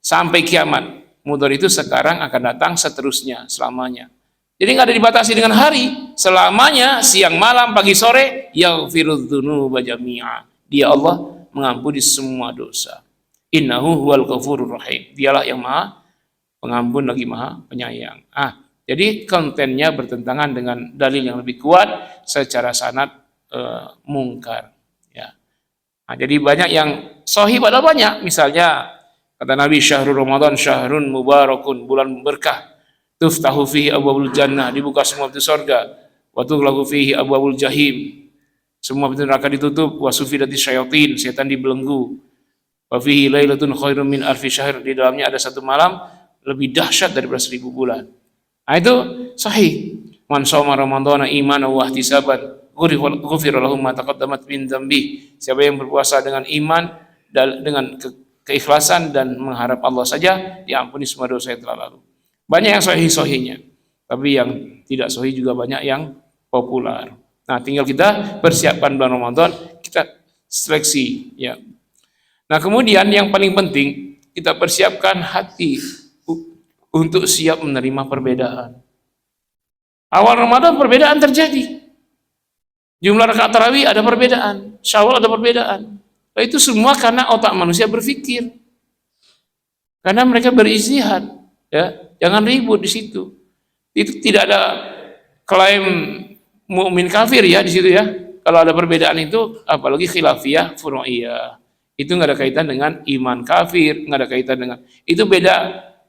sampai kiamat. Mudhari itu sekarang, akan datang, seterusnya, selamanya. Jadi nggak ada dibatasi dengan hari, selamanya, siang malam pagi sore. Yaghfiru dzunuba jami'a, dia Allah mengampuni semua dosa. Innahu huwal ghafurur rahim. Dialah yang Maha Pengampun lagi Maha Penyayang. Jadi kontennya bertentangan dengan dalil yang lebih kuat secara sanad mungkar. Ya. Jadi banyak yang sahih padahal banyak. Misalnya kata Nabi, syahrul Ramadan syahrun mubarakun, bulan berkah. Tuftahu fihi abwabul jannah, dibuka semua pintu surga. Wa tughlaqu fihi abwabul jahim, semua pintu neraka ditutup. Wa sufidati syayatin, setan dibelenggu. Wa fihi lailatun khairum min alfi syahr, di dalamnya ada satu malam lebih dahsyat daripada 1000 bulan. Itu sahih. Man shoma ramadhana imanan wa ihtisaban ghufira lahu ma taqaddamat min dzambi. Siapa yang berpuasa dengan iman dan dengan keikhlasan dan mengharap Allah saja, diampuni semua dosa yang telah lalu. Banyak yang sahih-sahihnya, tapi yang tidak sahih juga banyak yang populer. Nah, tinggal kita persiapkan bulan Ramadan, kita seleksi ya. Nah, kemudian yang paling penting, kita persiapkan hati untuk siap menerima perbedaan. Awal Ramadan perbedaan terjadi. Jumlah rakaat tarawih ada perbedaan, Syawal ada perbedaan. Itu semua karena otak manusia berpikir. Karena mereka berijtihad, ya. Jangan ribut di situ. Itu tidak ada klaim mukmin kafir ya di situ ya. Kalau ada perbedaan itu, apalagi khilafiyah, furu'iyah, itu nggak ada kaitan dengan iman kafir, nggak ada kaitan dengan itu, beda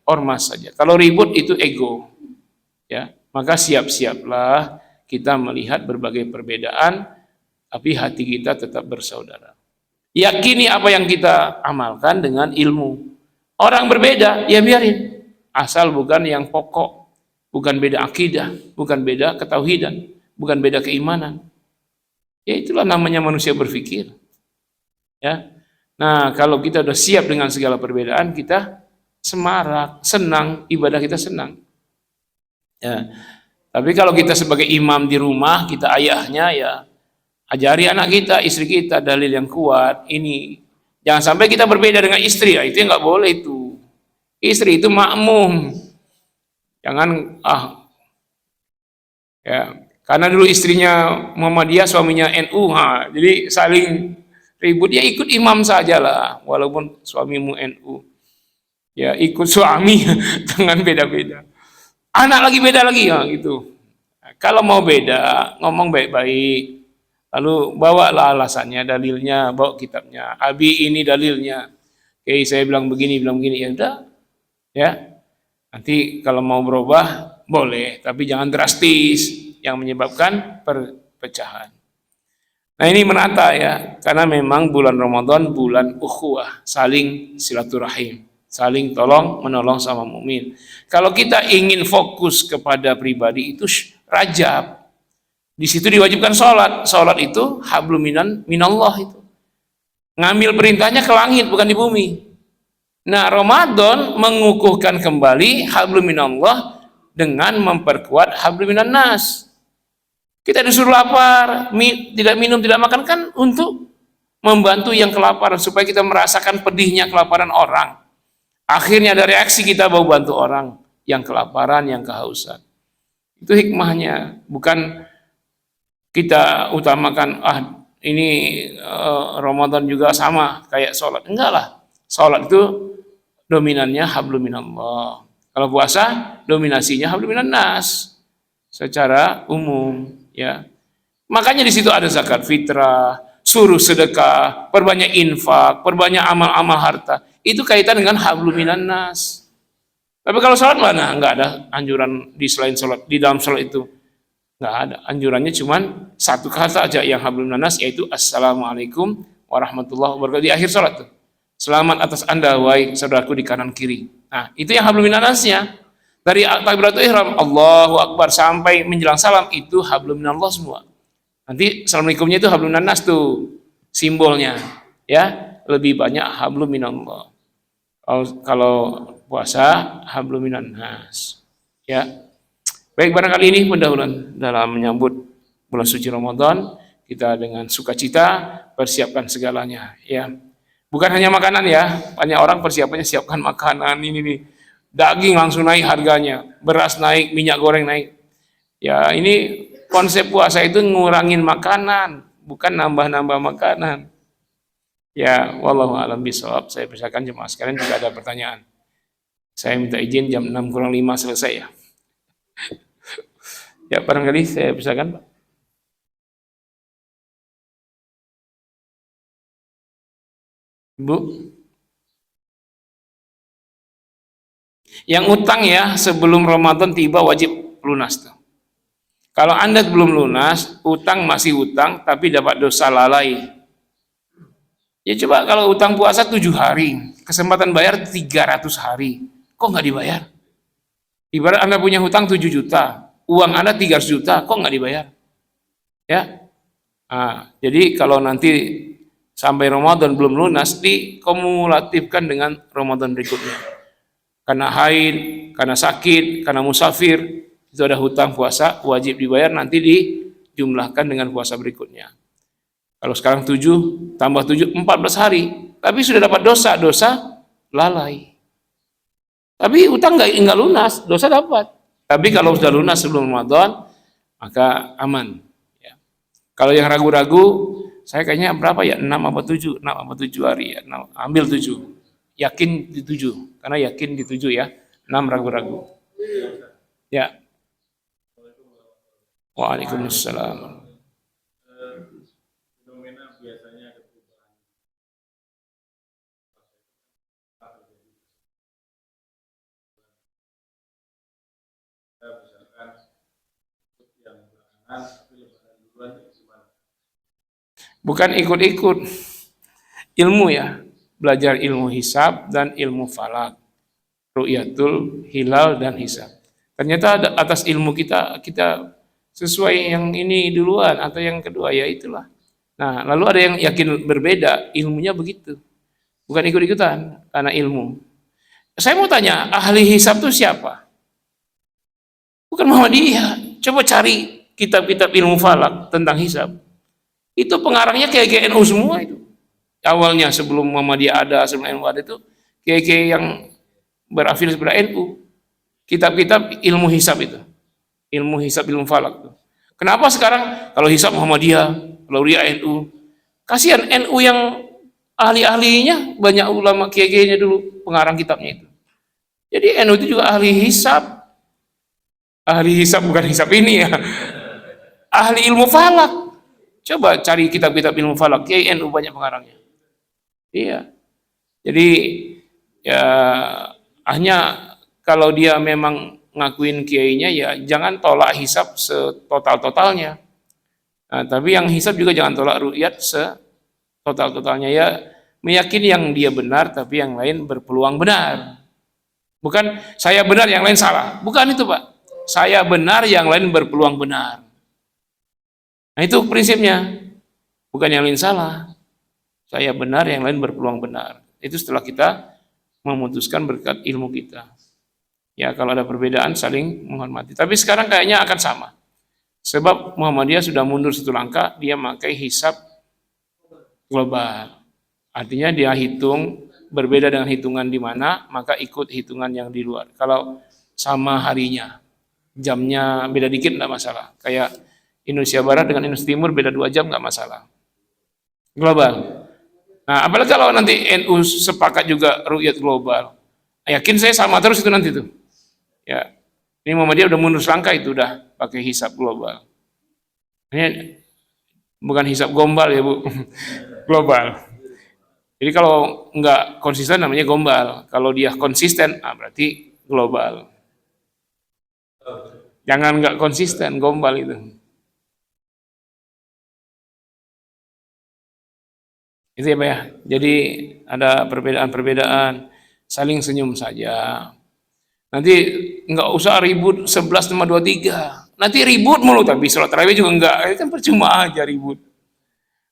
ormas saja. Kalau ribut itu ego, ya. Maka siap-siaplah kita melihat berbagai perbedaan, tapi hati kita tetap bersaudara. Yakini apa yang kita amalkan dengan ilmu. Orang berbeda, ya biarin. Asal bukan yang pokok, bukan beda akidah, bukan beda ketauhidan, bukan beda keimanan. Ya itulah namanya manusia berpikir. Ya. Nah, kalau kita sudah siap dengan segala perbedaan, kita semarak, senang, ibadah kita senang. Ya. Tapi kalau kita sebagai imam di rumah, kita ayahnya, ya ajari anak kita, istri kita dalil yang kuat. Ini jangan sampai kita berbeda dengan istri, ya, itu nggak boleh itu. Istri itu makmum, jangan ya, karena dulu istrinya Muhammadiyah, suaminya NU, jadi saling ribut, ya ikut imam sajalah, walaupun suamimu NU, ya ikut suami, jangan beda-beda. Anak lagi beda lagi, ya gitu. Kalau mau beda, ngomong baik-baik, lalu bawalah alasannya, dalilnya, bawa kitabnya. Abi ini dalilnya, oke, saya bilang begini, ya udah. Ya, nanti kalau mau berubah boleh, tapi jangan drastis yang menyebabkan perpecahan. Nah, ini menata ya, karena memang bulan Ramadan bulan ukhuwah, saling silaturahim, saling tolong menolong sama mukmin. Kalau kita ingin fokus kepada pribadi itu Rajab, di situ diwajibkan sholat. Sholat itu hablum minallah, itu ngambil perintahnya ke langit bukan di bumi. Nah, Ramadan mengukuhkan kembali hablum minallah dengan memperkuat hablum minan nas. Kita disuruh lapar, tidak minum, tidak makan, kan untuk membantu yang kelaparan, supaya kita merasakan pedihnya kelaparan orang. Akhirnya ada reaksi kita mau bantu orang yang kelaparan, yang kehausan. Itu hikmahnya, bukan kita utamakan ini Ramadan juga sama kayak sholat. Enggak lah, sholat itu dominannya hablum minallah. Kalau puasa dominasinya hablum minan nas secara umum, ya. Makanya di situ ada zakat fitrah, suruh sedekah, perbanyak infak, perbanyak amal-amal harta. Itu kaitan dengan hablum minan nas. Tapi kalau sholat mana? Enggak ada anjuran di selain sholat, di dalam sholat itu enggak ada. Anjurannya cuman satu kata aja yang hablum minan nas, yaitu assalamualaikum warahmatullahi wabarakatuh di akhir sholat tuh. Selamat atas Anda wahai saudaraku di kanan kiri. Nah, itu yang hablum minan nasnya. Dari takbiratul ihram Allahu akbar sampai menjelang salam itu hablum minallah semua. Nanti assalamualaikumnya itu hablum minan nas tuh simbolnya, ya. Lebih banyak hablum minallah. Kalau puasa hablum minan nas, ya. Baik, barangkali ini pendahuluan dalam menyambut bulan suci Ramadan, kita dengan sukacita persiapkan segalanya, ya. Bukan hanya makanan ya, banyak orang persiapannya siapkan makanan ini nih, daging langsung naik harganya, beras naik, minyak goreng naik. Ya ini konsep puasa itu ngurangin makanan, bukan nambah-nambah makanan. Ya, wallahu a'lam bishawab. Saya persilakan jemaah sekalian jika ada pertanyaan. Saya minta izin jam 6 kurang 5 selesai ya. Ya, barangkali saya persilakan, Pak. Bu. Yang utang ya sebelum Ramadan tiba wajib lunas tuh. Kalau Anda belum lunas, utang masih utang tapi dapat dosa lalai. Ya coba kalau utang puasa 7 hari, kesempatan bayar 300 hari. Kok nggak dibayar? Ibarat Anda punya hutang 7 juta, uang Anda 300 juta, kok nggak dibayar? Ya. Nah, jadi kalau nanti sampai Ramadan belum lunas, dikumulatifkan dengan Ramadan berikutnya. Karena haid, karena sakit, karena musafir, itu ada hutang puasa, wajib dibayar, nanti dijumlahkan dengan puasa berikutnya. Kalau sekarang 7, tambah 7, 14 hari. Tapi sudah dapat dosa lalai. Tapi utang nggak lunas, dosa dapat. Tapi kalau sudah lunas sebelum Ramadan, maka aman. Ya. Kalau yang ragu-ragu, saya kayaknya berapa ya? 6 apa 7? 6 apa 7 hari ya? 6, ambil 7. Yakin di 7, karena yakin di 7 ya. 6 ragu-ragu. Ya. Waalaikumsalam. Bukan ikut-ikut ilmu ya, belajar ilmu hisab dan ilmu falak, ru'yatul hilal dan hisab. Ternyata atas ilmu kita sesuai yang ini duluan atau yang kedua, ya itulah. Nah, lalu ada yang yakin berbeda, ilmunya begitu. Bukan ikut-ikutan, karena ilmu. Saya mau tanya, ahli hisab itu siapa? Bukan Muhammadiyah. Coba cari kitab-kitab ilmu falak tentang hisab. Itu pengarangnya kiai NU semua itu. Awalnya sebelum Muhammadiyah ada, sebelum NU ada itu, kiai yang berafiliasi pada NU. Kitab-kitab ilmu hisab itu. Ilmu hisab, ilmu falak itu. Kenapa sekarang kalau hisab Muhammadiyah, kalau dia NU? Kasihan NU yang ahli-ahlinya, banyak ulama kiai-kiainya dulu pengarang kitabnya itu. Jadi NU itu juga ahli hisab. Ahli hisab bukan hisab ini ya. Ahli ilmu falak. Coba cari kitab-kitab ilmu falak, kiai NU banyak pengarangnya. Iya. Jadi ya hanya kalau dia memang ngakuin kiainya ya jangan tolak hisab setotal-totalnya. Nah, tapi yang hisab juga jangan tolak ru'yat setotal-totalnya ya, meyakini yang dia benar tapi yang lain berpeluang benar. Bukan saya benar yang lain salah. Bukan itu, Pak. Saya benar yang lain berpeluang benar. Nah, itu prinsipnya. Bukan yang lain salah. Saya benar yang lain berpeluang benar. Itu setelah kita memutuskan berkat ilmu kita. Ya, kalau ada perbedaan saling menghormati. Tapi sekarang kayaknya akan sama. Sebab Muhammadiyah sudah mundur satu langkah, dia pakai hisab global. Artinya dia hitung berbeda dengan hitungan di mana, maka ikut hitungan yang di luar. Kalau sama harinya, jamnya beda dikit enggak masalah. Kayak Indonesia Barat dengan Indonesia Timur beda 2 jam enggak masalah. Global. Nah, apalagi kalau nanti NU sepakat juga ru'yat global. Yakin saya sama terus itu nanti tuh. Ya, ini Muhammadiyah udah mundur selangkah itu udah pakai hisab global. Ini bukan hisab gombal ya Bu, global. Jadi kalau nggak konsisten namanya gombal. Kalau dia konsisten, berarti global. Jangan nggak konsisten, gombal itu. Itu ya Pak ya. Jadi ada perbedaan-perbedaan, saling senyum saja. Nanti nggak usah ribut 11 sama 23. Nanti ribut mulu tapi sholat tarawih juga enggak. Itu kan percuma aja ribut.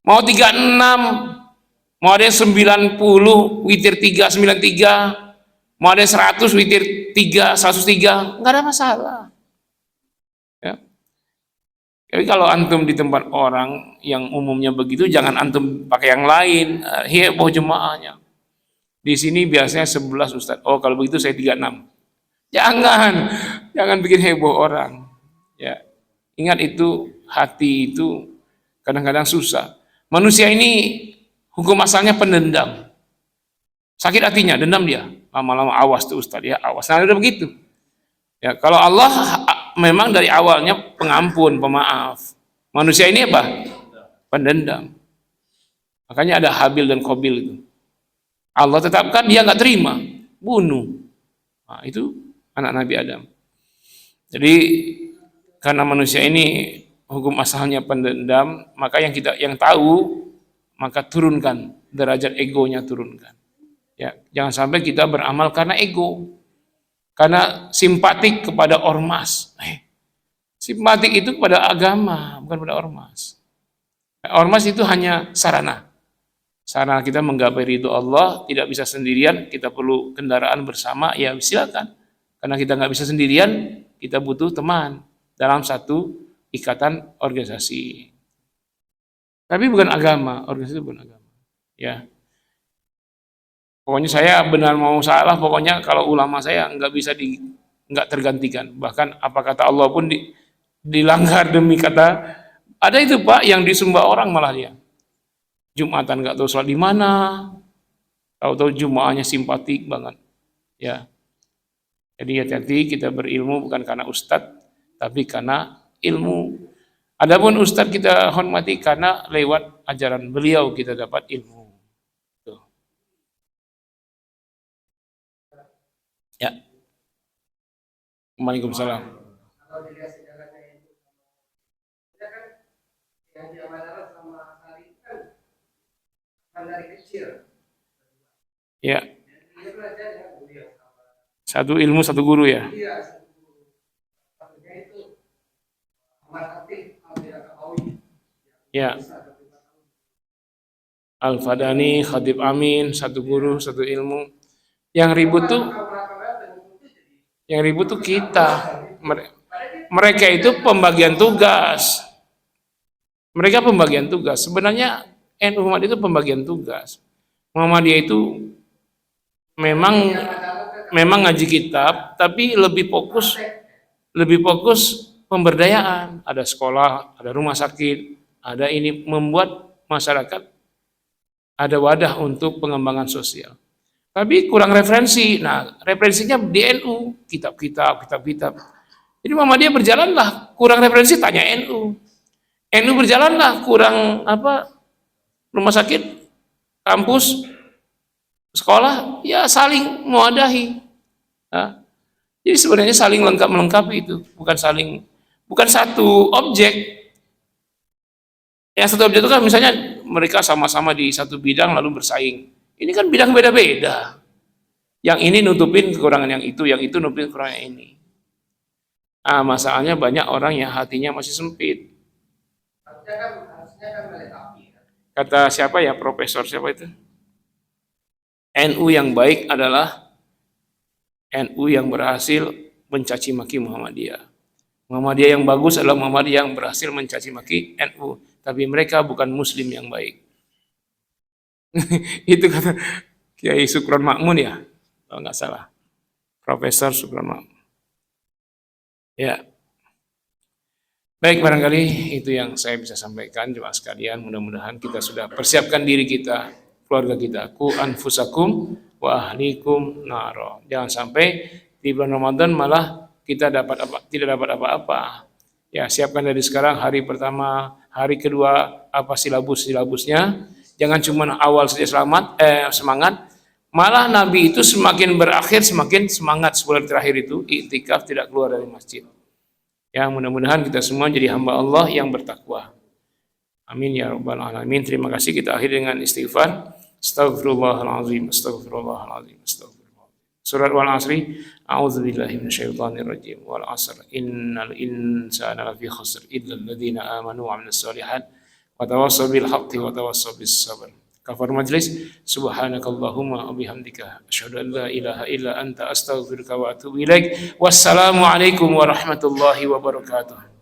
Mau 36, mau ada yang 90, witir 393, mau ada yang 100, witir 3, 103, enggak ada masalah. Ya. Tapi kalau antum di tempat orang yang umumnya begitu, jangan antum pakai yang lain. Heboh jemaahnya. Di sini biasanya 11 Ustaz. Oh kalau begitu saya 36. Jangan bikin heboh orang. Ya, ingat itu hati itu kadang-kadang susah. Manusia ini Hukum asalnya pendendam. Sakit hatinya, dendam dia. Lama-lama awas tuh Ustaz ya, awas. Nah, udah begitu. Ya, kalau Allah memang dari awalnya pengampun, pemaaf. Manusia ini apa? Pendendam. Makanya ada Habil dan Qabil itu. Allah tetapkan dia nggak terima, bunuh. Nah, itu anak Nabi Adam. Jadi karena manusia ini hukum asalnya pendendam, maka yang tahu maka turunkan derajat egonya, turunkan. Ya, jangan sampai kita beramal karena ego, karena simpatik kepada ormas. Simpatik itu kepada agama, bukan pada ormas. Ormas itu hanya sarana. Sarana kita menggapai ridho Allah, tidak bisa sendirian, kita perlu kendaraan bersama, ya silakan. Karena kita nggak bisa sendirian, kita butuh teman dalam satu ikatan organisasi. Tapi bukan agama, organisasi bukan agama. Ya. Pokoknya saya benar mau salah, pokoknya kalau ulama saya nggak tergantikan. Bahkan apa kata Allah pun dilanggar demi kata. Ada itu Pak yang disembah orang malah dia. Jumatan nggak tahu sholat di mana, tahu-tahu Jumatnya simpatik banget. Ya. Jadi hati-hati kita berilmu bukan karena ustadz, tapi karena ilmu. Adapun ustadz kita hormati karena lewat ajaran beliau kita dapat ilmu. Ya. Waalaikumsalam. Kalau dilihat sejarahnya itu, kan yang diamanahkan sama Hari kan dari kecil. Ya. Dia belajar dengan beliau. Satu ilmu satu guru ya. Iya, satu guru. Satunya itu Ahmad Khatib Al-Birawi. Ya. Al-Fadani, Khatib Amin, satu guru, satu ilmu. Yang ribut tuh kita. Mereka itu pembagian tugas. Mereka pembagian tugas. Sebenarnya NU Muhammadiyah itu pembagian tugas. Muhammadiyah itu memang ngaji kitab, tapi lebih fokus pemberdayaan. Ada sekolah, ada rumah sakit, ada ini membuat masyarakat ada wadah untuk pengembangan sosial. Tapi kurang referensi. Nah, referensinya di NU, kitab-kitab. Jadi Muhammadiyah berjalanlah, kurang referensi tanya NU. NU berjalanlah, kurang rumah sakit, kampus, sekolah, ya saling mewadahi. Nah, jadi sebenarnya saling melengkapi itu, bukan satu objek. Yang satu objek itu kan misalnya mereka sama-sama di satu bidang lalu bersaing. Ini kan bidang beda-beda. Yang ini nutupin kekurangan yang itu nutupin kekurangan yang ini. Masalahnya banyak orang yang hatinya masih sempit. Harusnya kan melengkapi. Kata siapa ya, profesor siapa itu? NU yang baik adalah NU yang berhasil mencaci maki Muhammadiyah. Muhammadiyah yang bagus adalah Muhammadiyah yang berhasil mencaci maki NU. Tapi mereka bukan muslim yang baik. Itu kata Kiai Sukron Makmun ya, kalau nggak salah, Profesor Sukron Makmun. Ya, baik, barangkali itu yang saya bisa sampaikan jemaah sekalian. Mudah-mudahan kita sudah persiapkan diri kita, keluarga kita. Ku anfusakum wa ahlikum naro. Jangan sampai di bulan Ramadan malah kita tidak dapat apa-apa. Ya, siapkan dari sekarang hari pertama, hari kedua apa silabusnya. Jangan cuma awal saja semangat, malah Nabi itu semakin berakhir semakin semangat 10 hari terakhir itu iktikaf, tidak keluar dari masjid. Ya, mudah-mudahan kita semua jadi hamba Allah yang bertakwa. Amin ya rabbal alamin. Terima kasih, kita akhiri dengan istighfar. Astaghfirullahalazim, astaghfirullahalazim, astaghfirullah. Surat Wal Asri, a'udzubillahi minasyaitonirrajim. Wal 'asr, innal insana lafi khusr illa alladziina aamanu wa 'amilus shalihat wa tawassaw bil haqqi wa tawassaw bis sabr. Kafar majlis. Subhanakallahumma wa bihamdika asyhadu an la ilaha illa anta astaghfiruka wa atubu ilaik. Wassalamu alaikum warahmatullahi wabarakatuh.